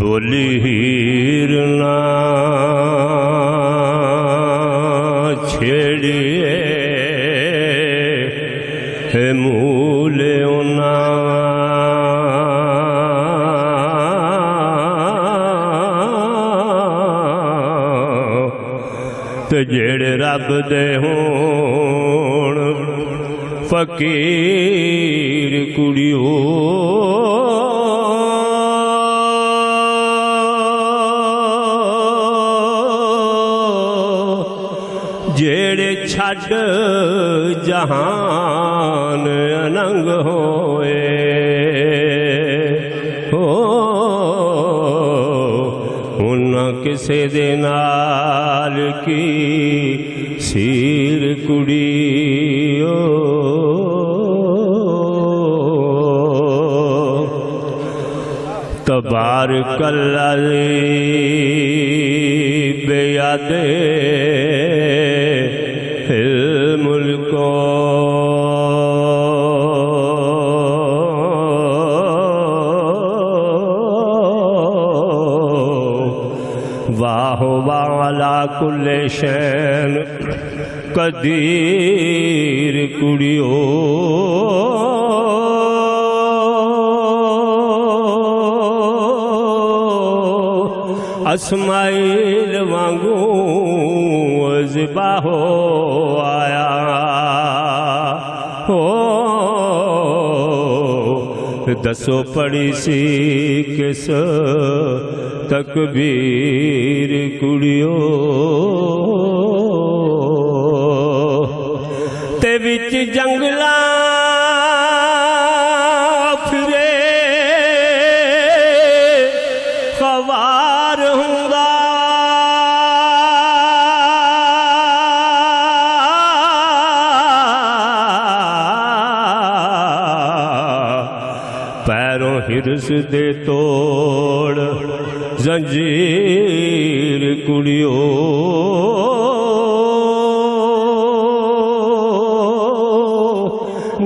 बोली हीर ना छेड़िए है मूले उना ते जेड़े रब दे होण फकीर कुड़ियो जेड़े छड़ जहान अनंग होए हो उन्ना किसे दे नाल की सीर कुड़ियो तबारकल्ला बेयादे मुल्को वाह वाला कुल्ले शैन कदीर कुड़ियो अस्माइल वांगू ज़िबाहो आया हो दसो पड़ी सी किस तकबीर कुड़ियो ते विच जंगला फिरे खवार हुंदा पैरों हिरस दे तोड़ जंजीर कुड़ियो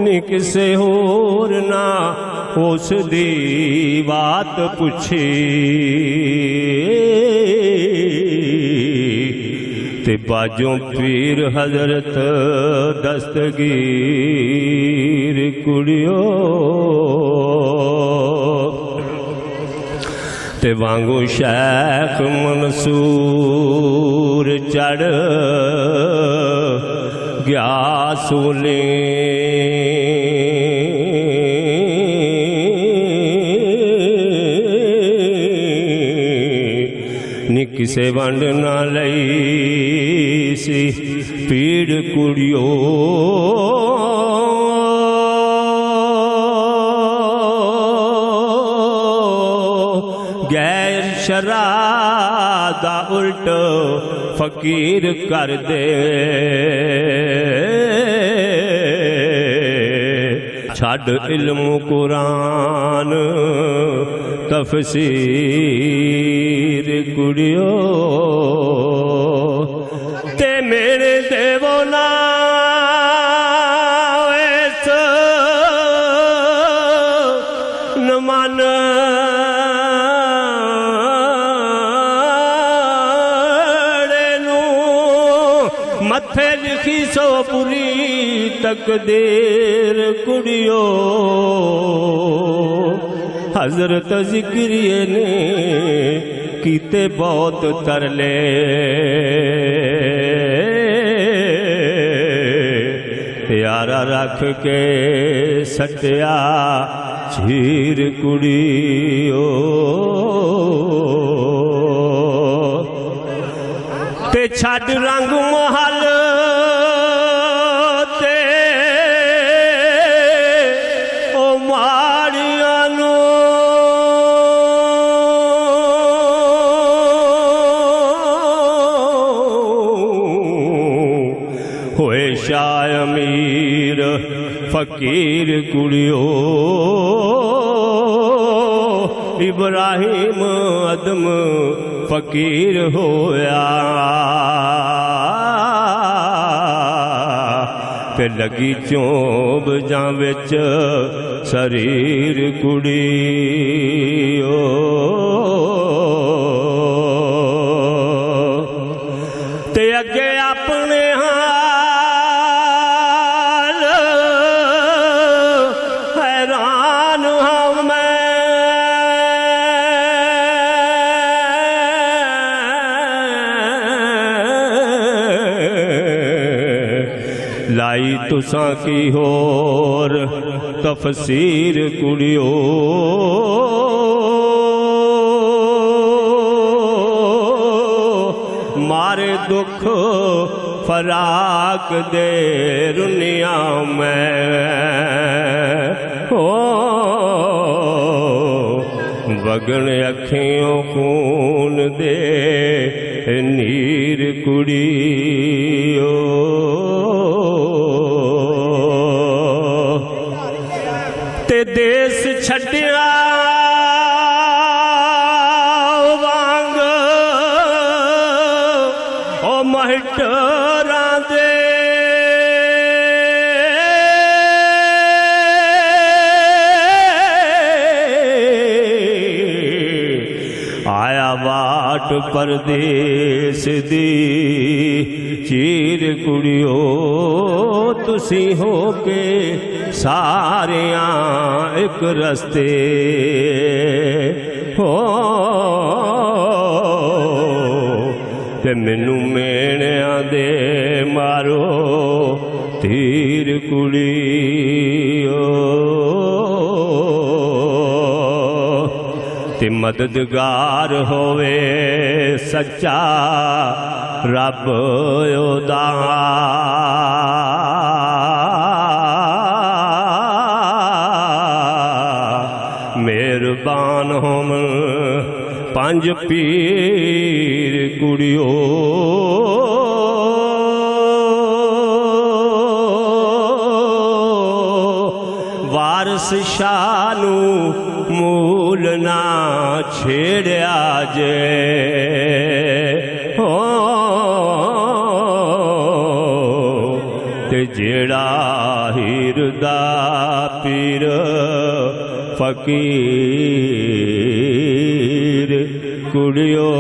निकसे होर ना उस दी बात पुछी ते बाजों पीर हजरत दस्तगीर कुड़ियो ते वांगू शेख मंसूर चढ़ गया सूली नी किसे वंड ना लई सी पीड़ कुड़ियो गैर शरादा उल्ट फकीर कर दे छड़ इल्म कुरान तफसीर कुड़ियो ते मेरे देवो ना न मन मथे लिखी सो पूरी तकदीर कुड़ियो हजरत जिक्रिए ने कीते बहुत तरले यारा रख के सटिया चीर कुड़ियो ते छड़ रंग महल ते ओ माड़िया नो होए शाह अमीर फकीर कुड़ियो इब्राहिम अदम फकीर होया ते लगी चोब जां विच शरीर कुड़ियो तुसां की होर तफसीर कुड़ियो। मारे दुख फराक दे रुनिया में हो वगण अखियों खून दे नीर कुड़ियो। ते देश छड्या वांग ओ महटरां दे आया वाट परदेस दी चीर कुड़ियो। तुसी हो के सारियां एक रस्ते हो ते मैनू मेणियां दे मारो तीर कुड़ियो। ते मददगार होवे सच्चा रब ओदा मेहरबान होवन पंज पीर कुड़ियो। वारस शाह नू मूल ना छेड़िया जे हो ते जेड़ा हीर दा पीर फकीर कुड़ियो।